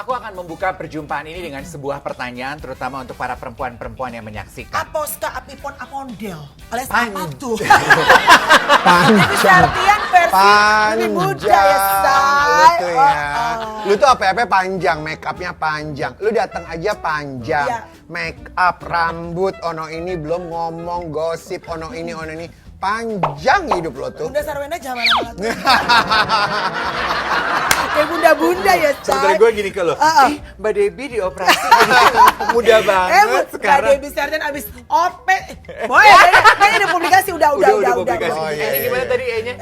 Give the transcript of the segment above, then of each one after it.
Aku akan membuka perjumpaan ini dengan sebuah pertanyaan terutama untuk para perempuan-perempuan yang menyaksikan. Aposka apipun apondel. Alias Pan- apa tuh? Itu artian versi lebih muda ya, say. Lu tuh ya. Lu tuh apa-apa panjang, make upnya panjang. Lu datang aja panjang. Iya. Make up, rambut, ono ini belum ngomong, gosip, ono ini, ono ini. Panjang hidup lo tuh. Bunda Sarwena zaman apa tuh? Kayak bunda-bunda ya, Sebenarnya say. gue gini ke lo, ih Mbak Debbie dioperasi muda banget Mbak sekarang. Debbie Sarjan abis OP. Boy, kayaknya ada publikasi udah. publikasi. Oh, iya, iya, Gimana iya. tadi E-nya?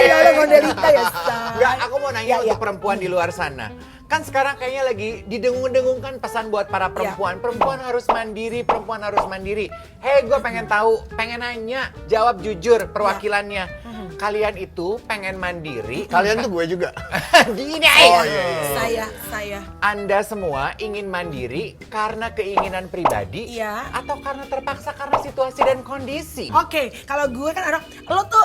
Ya Allah Gondelita ya, say. Enggak, aku mau nanya Ya, untuk ya. perempuan di luar sana. Kan sekarang kayaknya lagi didengung-dengungkan pesan buat para perempuan. Perempuan harus mandiri, perempuan harus mandiri. Hei, gue pengen tahu, pengen nanya, jawab jujur perwakilannya. Kalian itu pengen mandiri. Kalian tuh gue juga. Gini Oh, iya. Saya. Anda semua ingin mandiri karena keinginan pribadi Iya. atau karena terpaksa karena situasi dan kondisi? Oke, kalau gue kan anak, lo tuh,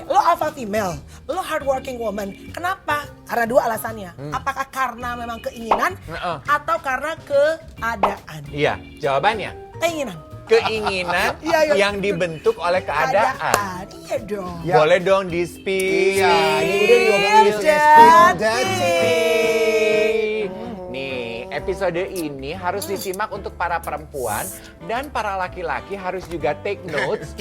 lo alpha female, lo hardworking woman. Kenapa? Karena dua alasannya. Apakah karena memang keinginan atau karena keadaan? Iya, jawabannya Keinginan. keinginan Iya, iya. yang dibentuk oleh keadaan. Iya dong. Ya. Boleh dong di-speak. Iya, ini udah diomongin di sini. Daddy. Nih, episode ini harus disimak untuk para perempuan dan para laki-laki harus juga take notes.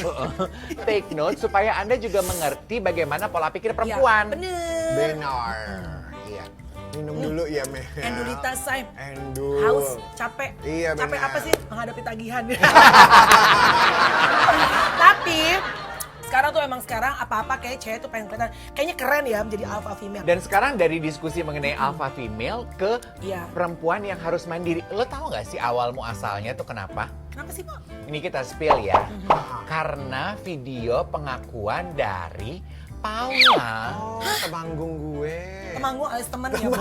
Take notes supaya Anda juga mengerti bagaimana pola pikir perempuan. Bener. Benar. Iya. Minum dulu ya, Meh. Endulita, say. Endul. Haus, capek. Iya, Capek benar. apa sih? Menghadapi tagihan. Tapi sekarang apa-apa kayak cewek tuh pengen kelihatan kayaknya keren ya menjadi alpha female. Dan sekarang dari diskusi mengenai alpha female ke Iya. perempuan yang harus mandiri. Lo tahu nggak sih awal muasalnya tuh kenapa? Kenapa sih, Pak? Ini kita spill ya. Karena video pengakuan dari Paula. Oh, temanggung gue. Emang gue alias temen ya, Bo.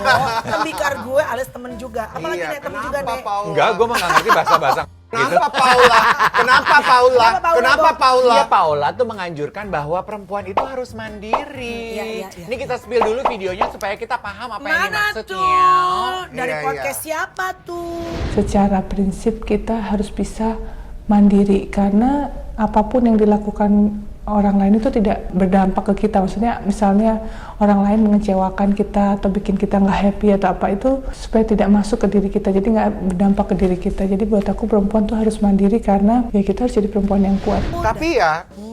Tembikar gue alias temen juga. Apalagi Iya, nih temen juga kenapa deh. Paula? Enggak, gue mah nggak ngerti bahasa-bahasa. Kenapa Paula? Kenapa Paula? Kenapa Paula? Iya, Paula tuh menganjurkan bahwa perempuan itu harus mandiri. Iya. Ini kita spill dulu videonya supaya kita paham apa yang Mana dimaksudnya. tuh? Dari Iya, podcast iya. siapa tuh? Secara prinsip kita harus bisa mandiri karena apapun yang dilakukan orang lain itu tidak berdampak ke kita. Maksudnya misalnya orang lain mengecewakan kita atau bikin kita nggak happy atau apa itu supaya tidak masuk ke diri kita, jadi nggak berdampak ke diri kita. Jadi buat aku perempuan tuh harus mandiri karena ya kita harus jadi perempuan yang kuat.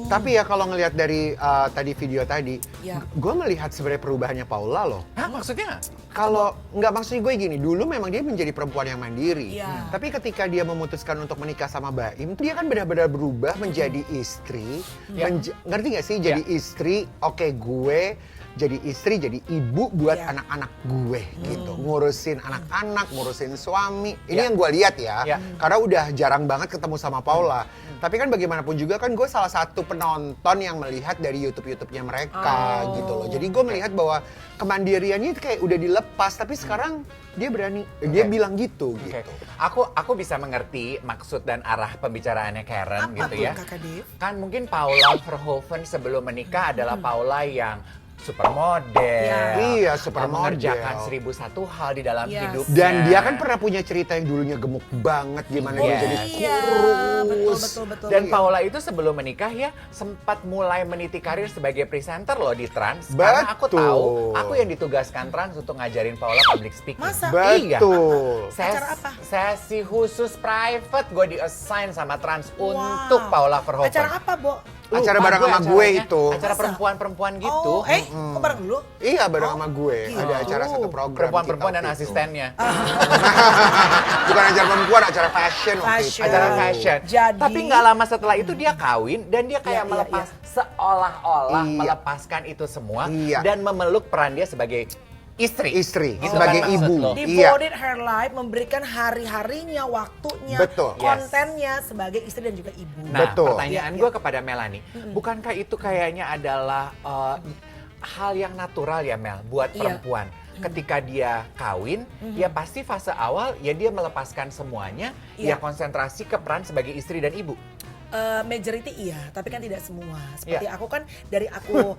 Tapi ya kalau ngelihat dari tadi video tadi, Ya. gue melihat sebenarnya perubahannya Paula loh. Hah, maksudnya? Kalau nggak maksudnya gue gini, dulu memang dia menjadi perempuan yang mandiri. Iya. Tapi ketika dia memutuskan untuk menikah sama Baim, dia kan benar-benar berubah menjadi istri. Ngerti nggak sih? Jadi istri, oke gue jadi istri, jadi ibu buat Iya. anak-anak gue gitu. Ngurusin anak-anak, ngurusin suami. Ini Iya. yang gue lihat ya. Iya. Karena udah jarang banget ketemu sama Paula. Tapi kan bagaimanapun juga kan gue salah satu penonton yang melihat dari YouTube-nya mereka gitu loh. Jadi gue melihat bahwa kemandiriannya itu kayak udah dilepas, tapi sekarang dia berani, dia bilang gitu Oke. gitu. Aku bisa mengerti maksud dan arah pembicaraannya Karen Apa gitu tuh, ya. Kakak Dev? Kan mungkin Paula Verhoeven sebelum menikah adalah Paula yang supermodel. Iya, supermodel. Mengerjakan 1001 hal di dalam Yes. hidupnya. Dan dia kan pernah punya cerita yang dulunya gemuk banget, gimana dia Yes. jadi Iya, kurus. betul. Dan Iya. Paula itu sebelum menikah ya sempat mulai meniti karir sebagai presenter loh di Trans. Karena aku Betul. tahu, aku yang ditugaskan Trans untuk ngajarin Paula public speaking. Masa? Iya. Betul. Acara apa? Sesi khusus private gue di-assign sama Trans untuk Paula Verhoeven. Acara apa, Bo? Acara Lupa bareng sama acaranya. gue itu. Acara Masa? perempuan-perempuan gitu. Oh, kok bareng dulu? Iya, bareng sama gue. gitu. Ada acara satu program. Perempuan-perempuan kita dan waktu itu. asistennya. Bukan acara perempuan, acara fashion waktu itu. Fashion. Acara fashion. Jadi- Tapi nggak lama setelah itu dia kawin dan dia kayak Iya, melepas seolah-olah Iya. melepaskan itu semua Iya. dan memeluk peran dia sebagai istri. Istri, Gitu sebagai kan maksud ibu. lo? Iya. Devoted her life, memberikan hari-harinya, waktunya, Betul. kontennya sebagai istri dan juga ibu. Nah, Betul. pertanyaan Iya, gue kepada Melanie, bukankah itu kayaknya adalah hal yang natural ya Mel buat Iya. perempuan? Ketika dia kawin, ya pasti fase awal ya dia melepaskan semuanya, Iya. ya konsentrasi ke peran sebagai istri dan ibu. Majority iya, tapi kan tidak semua. Seperti Iya. aku kan dari aku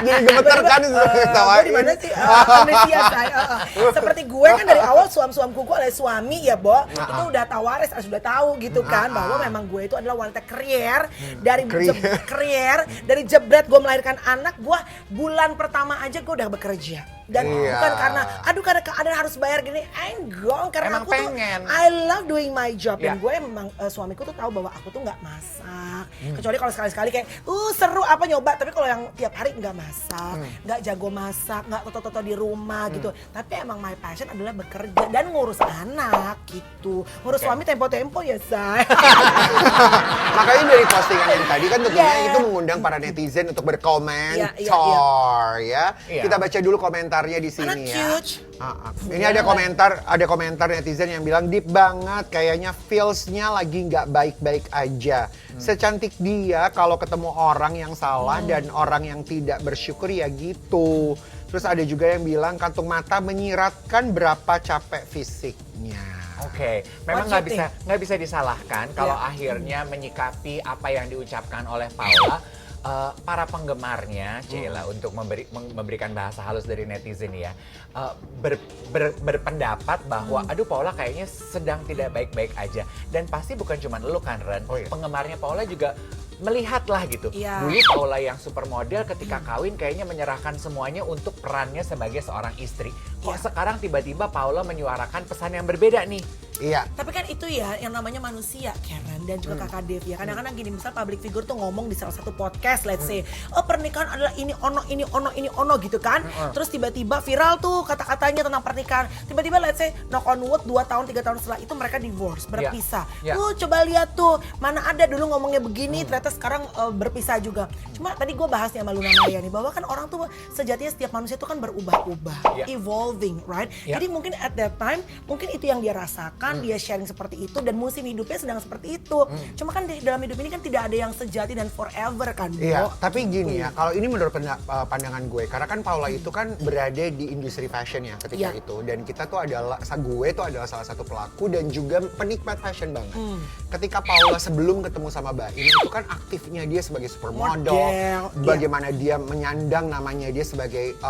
Jadi gemeter kan Gue di mana sih? Amnesia saya. Seperti gue kan dari awal suam-suamku gue adalah suami ya, Bo. Itu udah tawaris, sudah tahu gitu kan bahwa memang gue itu adalah wanita karier dari dari jebret gue melahirkan anak, gue bulan pertama aja gue udah bekerja. Dan bukan karena karena keadaan harus bayar gini, enggak, karena Emang aku pengen. tuh I love doing my job. Dan gue memang suamiku tuh tahu bahwa aku tuh nggak masak. Kecuali kalau sekali-sekali kayak seru apa nyoba, tapi kalau yang tiap hari nggak masak, nggak jago masak, nggak toto-toto di rumah gitu. Tapi emang my passion adalah bekerja dan ngurus anak gitu. Ngurus suami tempo-tempo ya, say. Makanya dari postingan yang tadi kan tentunya itu mengundang para netizen untuk berkomentar ya. Kita baca dulu komentarnya di sini Anak ya. cute. Ini ada komentar netizen yang bilang deep banget, kayaknya feels-nya lagi nggak baik-baik aja. Secantik dia kalau ketemu orang yang salah dan orang yang tidak bersyukur ya gitu. Terus ada juga yang bilang kantung mata menyiratkan berapa capek fisiknya. Oke, memang nggak bisa disalahkan kalau akhirnya menyikapi apa yang diucapkan oleh Paula. Para penggemarnya, Cila, untuk memberikan bahasa halus dari netizen ya, berpendapat bahwa, aduh Paula kayaknya sedang tidak baik-baik aja. Dan pasti bukan cuma lu kan, Ren. Penggemarnya Paula juga melihatlah gitu. Dulu Paula yang supermodel ketika kawin kayaknya menyerahkan semuanya untuk perannya sebagai seorang istri. Kok sekarang tiba-tiba Paula menyuarakan pesan yang berbeda nih? Iya. Tapi kan itu ya yang namanya manusia, Karen dan juga Kakak Dev ya. Kadang-kadang gini, misal public figure tuh ngomong di salah satu podcast, let's say, pernikahan adalah ini ono gitu kan. Terus tiba-tiba viral tuh kata-katanya tentang pernikahan. Tiba-tiba let's say knock on wood 2 tahun 3 tahun setelah itu mereka divorce, berpisah. Tuh coba lihat tuh, mana ada dulu ngomongnya begini, ternyata sekarang berpisah juga. Cuma tadi gue bahasnya sama Luna Maya nih, bahwa kan orang tuh sejatinya setiap manusia tuh kan berubah-ubah, evolving, right? Jadi mungkin at that time, mungkin itu yang dia rasakan, dia sharing seperti itu, dan musim hidupnya sedang seperti itu. Cuma kan di dalam hidup ini kan tidak ada yang sejati dan forever kan, Bo. Iya, tapi gini ya, kalau ini menurut pandangan gue, karena kan Paula itu kan berada di industri fashion ya ketika itu, dan kita tuh adalah, gue tuh adalah salah satu pelaku dan juga penikmat fashion banget. Ketika Paula sebelum ketemu sama Baim itu kan aktifnya dia sebagai supermodel, bagaimana dia menyandang namanya dia sebagai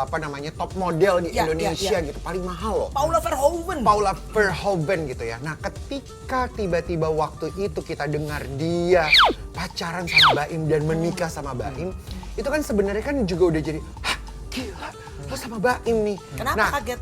top model di Indonesia gitu, paling mahal loh. Paula Verhoeven gitu ya. Nah, ketika tiba-tiba waktu itu kita dengar dia pacaran sama Baim dan menikah sama Baim, itu kan sebenarnya kan juga udah jadi, hah gila, lo sama Baim nih. Kenapa kaget?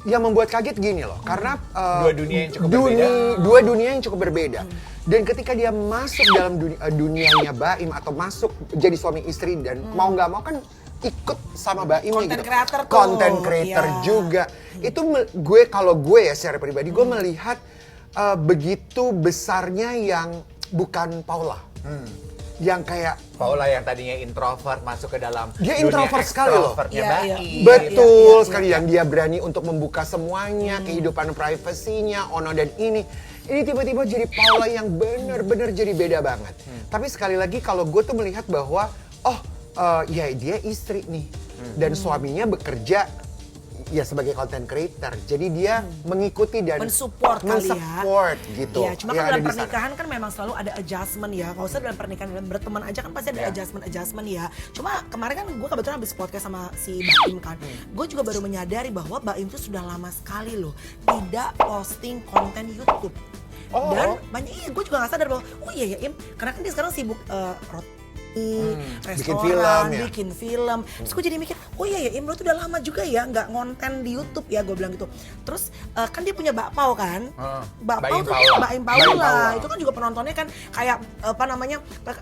Yang membuat kaget gini loh, karena dua dunia yang cukup berbeda. Dua dunia yang cukup berbeda. Dan ketika dia masuk dalam dunianya Baim atau masuk jadi suami istri dan mau nggak mau kan ikut sama Baim gitu. Content creator juga. Itu kalau gue ya secara pribadi gue melihat begitu besarnya yang bukan Paula. Yang kayak Paula yang tadinya introvert masuk ke dalam dia dunia introvert sekali loh. Betul sekali, yang dia berani untuk membuka semuanya, kehidupan privasinya, Ono dan ini tiba-tiba jadi Paula yang benar-benar jadi beda banget. Tapi sekali lagi kalau gue tuh melihat bahwa ya dia istri nih dan suaminya bekerja ya sebagai content creator, jadi dia mengikuti dan mensupport gitu. Iya, cuma kan dalam pernikahan kan memang selalu ada adjustment ya. Kalau usah dalam pernikahan, dalam berteman aja kan pasti ada adjustment ya. Cuma kemarin kan gue kebetulan habis podcast sama si Baim kan, gue juga baru menyadari bahwa Baim itu sudah lama sekali loh tidak posting konten YouTube. Dan banyak gue juga gak sadar bahwa iya ya Im, karena kan dia sekarang sibuk restoran, bikin film. Terus gue jadi mikir, iya ya Imro tuh udah lama juga ya nggak ngonten di YouTube ya, gue bilang gitu. Terus kan dia punya Bakpao kan, Bakpao tuh Baim Paula, itu kan juga penontonnya kan kayak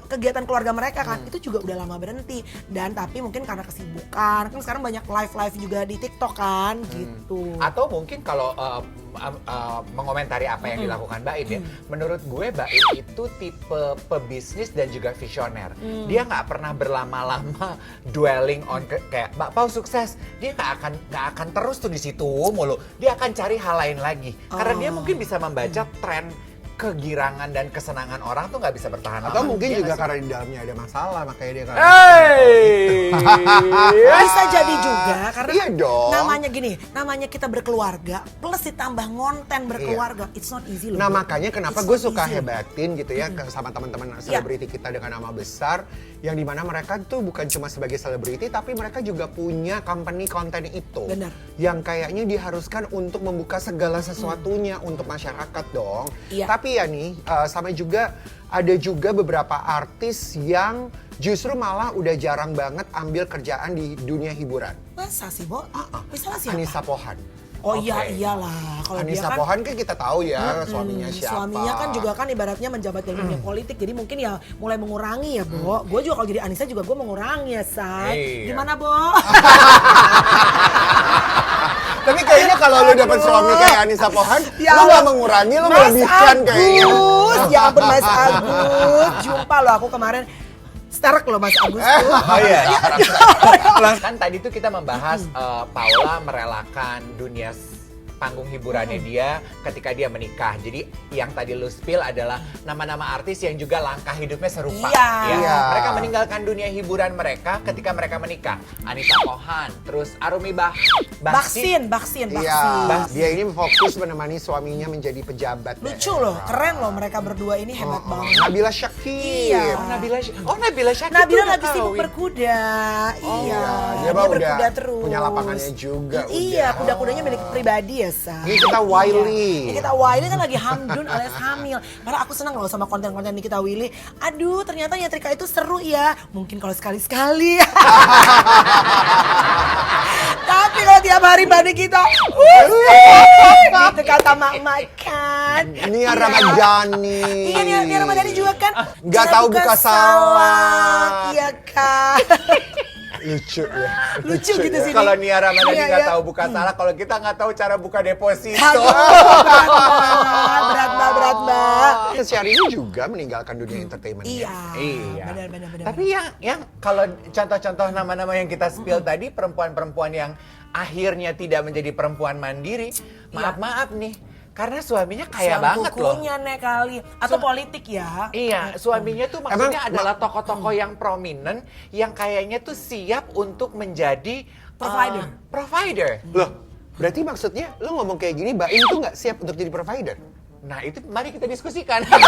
kegiatan keluarga mereka kan, itu juga udah lama berhenti. Dan tapi mungkin karena kesibukan, kan sekarang banyak live juga di TikTok kan, gitu. Atau mungkin kalau mengomentari apa yang dilakukan Baim ya, menurut gue Baim itu tipe pebisnis dan juga visioner. Dia nggak pernah berlama-lama dwelling on kayak Bakpao sukses, dia nggak akan terus tuh di situ mulu. Dia akan cari hal lain lagi karena dia mungkin bisa membaca tren kegirangan dan kesenangan orang tuh nggak bisa bertahan lama. Atau mungkin juga karena di dalamnya ada masalah, makanya dia bisa jadi juga karena namanya kita berkeluarga plus ditambah ngonten berkeluarga, it's not easy loh. Nah makanya kenapa gue suka hebatin gitu ya sama teman-teman selebriti kita dengan nama besar yang dimana mereka tuh bukan cuma sebagai selebriti, tapi mereka juga punya company konten itu. Benar. Yang kayaknya diharuskan untuk membuka segala sesuatunya untuk masyarakat dong. Iya. Tapi ya nih, sama juga ada juga beberapa artis yang justru malah udah jarang banget ambil kerjaan di dunia hiburan. Masa sih, Bo? Misalnya siapa? Anissa Pohan. Oh Oke. iya, iyalah. Kalau dia Anissa kan Pohan kan kita tahu ya suaminya siapa. suaminya kan juga kan ibaratnya menjabat dalam dunia politik, jadi mungkin ya mulai mengurangi ya, Bo. Gue juga kalau jadi Anissa juga gue mengurangi ya, Say. Iya. Gimana, Bo? Tapi kayaknya kalau lu dapet suami kayak Anissa Pohan, Ya lu Allah. gak mengurangi, lu Mas melebihkan kayaknya. Agus, ya ampun Mas Agus. Jumpa lo aku kemarin. Sterek loh Mas Agus tuh. Oh iya. Kan tadi tuh kita membahas Paula merelakan dunia panggung hiburannya dia ketika dia menikah. Jadi yang tadi lu spill adalah nama-nama artis yang juga langkah hidupnya serupa. Iya. Ya. Iya. Mereka meninggalkan dunia hiburan mereka ketika mereka menikah. Anissa Pohan, terus Arumi Baksin. Iya, dia ini fokus menemani suaminya menjadi pejabat. Lucu loh, keren loh mereka berdua ini hebat banget. Nabila Syakib. Iya. Nabila Syakib. Nabila tuh lagi udah sibuk kawin. berkuda. Iya, Dia mah udah berkuda terus. punya lapangannya juga. Iya, udah. kuda-kudanya milik pribadi ya, Sa. Ini kita Wiley. Iya. Kita Wiley kan lagi hamdun alias hamil. Padahal aku senang loh sama konten-konten Nikita Willy. Aduh, ternyata nyetrika itu seru ya. Mungkin kalau sekali-sekali. Tapi kalau tiap hari banding kita, gitu kata mak kan. Nia Ramadhani. Iya, Nia Ramadhani juga kan. Nggak cara tahu buka salak. Iya kan. Lucu ya. Lucu gitu ya. sih. Kalau Nia Ramadhani Iya, nggak iya. tahu buka salah, kalau kita nggak tahu cara buka deposito. Aduh, berat mbak. Syahrini juga meninggalkan dunia entertainment. Iya. Iya. Benar. Tapi yang kalau contoh-contoh nama-nama yang kita spill tadi, perempuan-perempuan yang akhirnya tidak menjadi perempuan mandiri, maaf nih, karena suaminya kaya banget loh. Bukunya nek kali atau politik ya. Iya, suaminya tuh maksudnya Emang, adalah tokoh-tokoh yang prominent yang kayaknya tuh siap untuk menjadi provider. Loh, berarti maksudnya lo ngomong kayak gini, Mbak Im tuh nggak siap untuk jadi provider? Nah itu mari kita diskusikan. Kan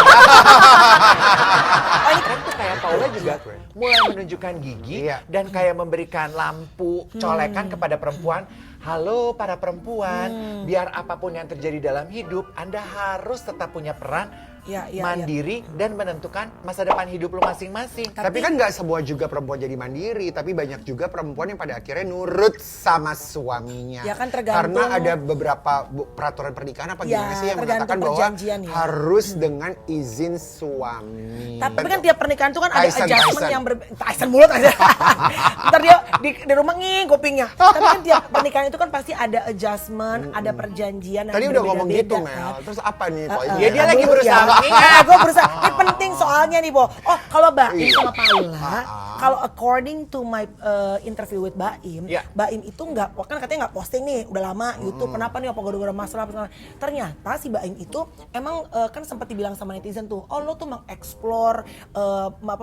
tuh kayak Paula juga mulai menunjukkan gigi Iya. dan kayak memberikan lampu colekan kepada perempuan. Halo para perempuan, biar apapun yang terjadi dalam hidup, Anda harus tetap punya peran Iya, mandiri dan menentukan masa depan hidup lo masing-masing. Tapi kan nggak semua juga perempuan jadi mandiri, tapi banyak juga perempuan yang pada akhirnya nurut sama suaminya. Ya kan tergantung. Karena ada beberapa peraturan pernikahan apa Ya, gimana sih yang tergantung mengatakan bahwa perjanjian ya. harus dengan izin suami. Tapi kan tiap pernikahan tuh kan ada Tyson, adjustment Tyson. yang Tyson mulut aja. Ntar dia di rumah nging kupingnya. Tapi kan tiap pernikahan itu kan pasti ada adjustment, ada perjanjian. yang Tadi udah ngomong gitu, berbeda-beda, Mel. kan. Terus apa nih poinnya? Ya, dia lagi berusaha Gue berusaha. Ini penting soalnya nih, Bo. Oh, kalau Mbak Im Iya. sama Paula, kalau according to my interview with Mbak Im, Iya. Mbak Im itu nggak, kan katanya nggak posting nih, udah lama YouTube. Kenapa nih? Apa gara-gara masalah? Ternyata si Mbak Im itu emang kan sempat dibilang sama netizen tuh, oh lo tuh mengeksplor,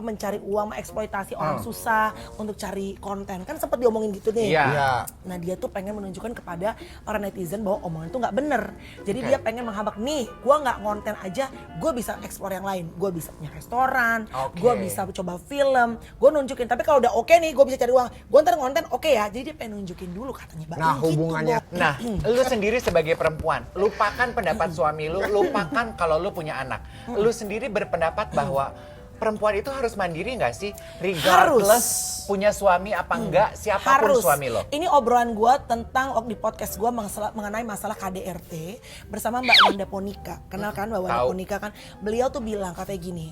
mencari uang, mengeksploitasi orang susah untuk cari konten. Kan sempat diomongin gitu nih. Iya. Iya. Nah dia tuh pengen menunjukkan kepada para netizen bahwa omongan itu nggak bener. Jadi dia pengen menghambat nih, gue nggak konten aja, gue bisa eksplor yang lain. Gue bisa punya restoran, Oke. gue bisa coba film, gue nunjukin. Tapi kalau udah oke nih, gue bisa cari uang. Gue ntar konten oke ya. Jadi dia pengen nunjukin dulu katanya. Mbak Nah, Im, gitu, hubungannya. Bo. Nah, lu sendiri sebagai perempuan, lupakan pendapat suami lu, lupakan kalau lu punya anak. Lu sendiri berpendapat bahwa perempuan itu harus mandiri nggak sih? Regardless punya suami apa enggak, siapapun Harus. suami lo. Ini obrolan gue tentang di podcast gue mengenai masalah KDRT bersama Mbak Wanda Ponika. Kenal kan Mbak Wanda Tahu. Ponika kan? Beliau tuh bilang katanya gini.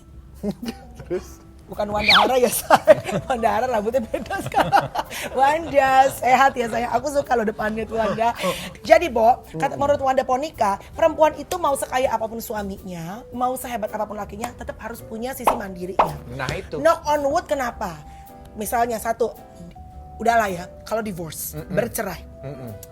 Terus? Bukan Wanda Hara ya say. Wanda Hara rambutnya beda sekarang. Wanda sehat ya saya. Aku suka loh depannya tuh Wanda. Jadi Bo, menurut Wanda Ponika, perempuan itu mau sekaya apapun suaminya, mau sehebat apapun lakinya, tetap harus punya sisi mandirinya. Nah itu. Knock on wood kenapa? Misalnya satu, udahlah ya, kalau divorce, bercerai.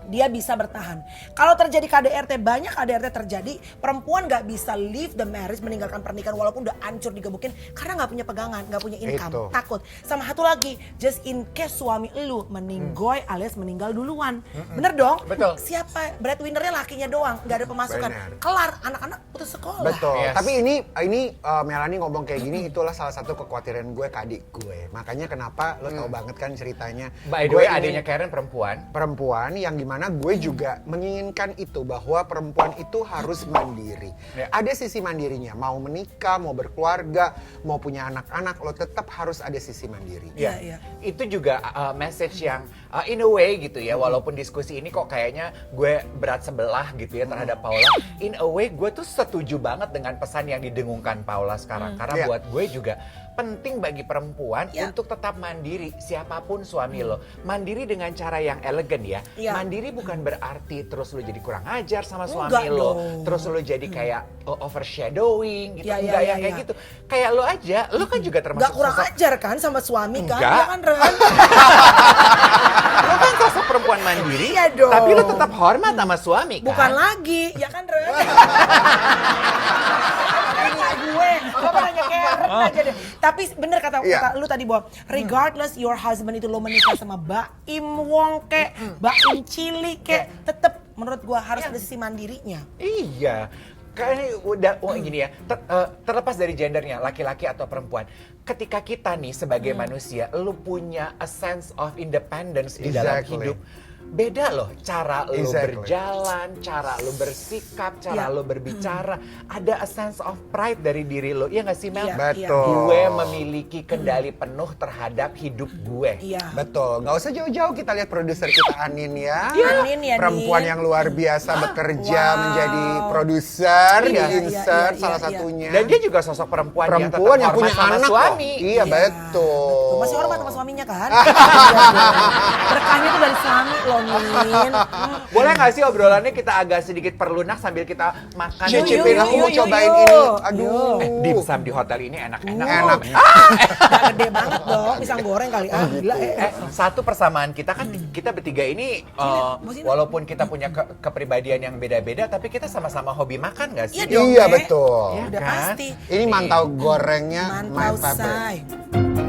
Dia bisa bertahan. Kalau terjadi KDRT, banyak KDRT terjadi, perempuan nggak bisa leave the marriage, meninggalkan pernikahan walaupun udah hancur digebukin karena nggak punya pegangan, nggak punya income, Itu. takut. Sama satu lagi, just in case suami lu meninggoy alias meninggal duluan. Bener dong? Betul. Siapa breadwinnernya lakinya doang, nggak ada pemasukan. Benar. Kelar, anak-anak putus sekolah. Betul. Yes. Tapi ini Melanie ngomong kayak gini, itulah salah satu kekhawatiran gue ke adik gue. Makanya kenapa lo tau banget kan ceritanya. By the Gue way, ini adiknya Karen perempuan. yang dimana gue juga menginginkan itu, bahwa perempuan itu harus mandiri. Ya. Ada sisi mandirinya, mau menikah, mau berkeluarga, mau punya anak-anak, lo tetap harus ada sisi mandiri. Iya, iya. Itu juga message yang in a way gitu ya, walaupun diskusi ini kok kayaknya gue berat sebelah gitu ya terhadap Paula. In a way gue tuh setuju banget dengan pesan yang didengungkan Paula sekarang. Karena Iya. buat gue juga penting bagi perempuan Iya. untuk tetap mandiri, siapapun suami lo. Mandiri dengan cara yang elegan ya. Iya. Mandiri bukan berarti terus lo jadi kurang ajar sama suami Enggak lo. dong. Terus lo jadi kayak overshadowing gitu. Iya, Enggak iya, yang iya, kayak iya. gitu. Kayak lo aja, lo kan juga termasuk Nggak kurang sosok ajar kan sama suami kan? Enggak. Ya kan Ren? lo kan sosok perempuan mandiri, Iya dong. tapi lo tetap hormat sama suami kan? Bukan lagi, ya kan Ren? Nanya gue, gue nanya Karen aja deh. Tapi bener kata Iya. lu tadi bahwa regardless your husband itu lo menikah sama Baim Wong kek, Baim Cili kek, tetep menurut gue harus ada sisi mandirinya. Iya. Kayaknya udah gini ya, terlepas dari gendernya, laki-laki atau perempuan. Ketika kita nih sebagai manusia, lu punya a sense of independence di dalam Exactly. hidup. Beda loh cara lu Exactly. berjalan, cara lu bersikap, cara Iya. lu berbicara. Ada a sense of pride dari diri lu. Iya gak sih Mel? Iya. Betul. Gue memiliki kendali penuh terhadap hidup gue. Iya. Betul, nggak usah jauh-jauh, kita lihat produser kita Anin ya. Anin ya, Perempuan Nin. yang luar biasa bekerja Wow. menjadi produser, Iya, dan iya, insert iya, salah iya. satunya. Dan dia juga sosok perempuan yang tetap Perempuan yang hormat punya sama anak suami. loh. Iya, betul. Masih hormat sama suaminya kan? Iya dong. Berkahnya tuh dari suami loh Min. Boleh nggak sih obrolannya kita agak sedikit perlunak sambil kita makan? Cicipin, Yuk, aku mau yuk, cobain yuk. ini. Aduh. Dimsum di hotel ini enak-enak. Enak. Gak gede banget dong, pisang goreng kali. Gila Satu persamaan kita kan kita bertiga ini Sini. walaupun kita punya kepribadian yang beda-beda tapi kita sama-sama hobi makan nggak sih? Iya dong. Iya, Nek. betul. Iya Udah kan? pasti. Ini mantau gorengnya my Mantau favorite. say.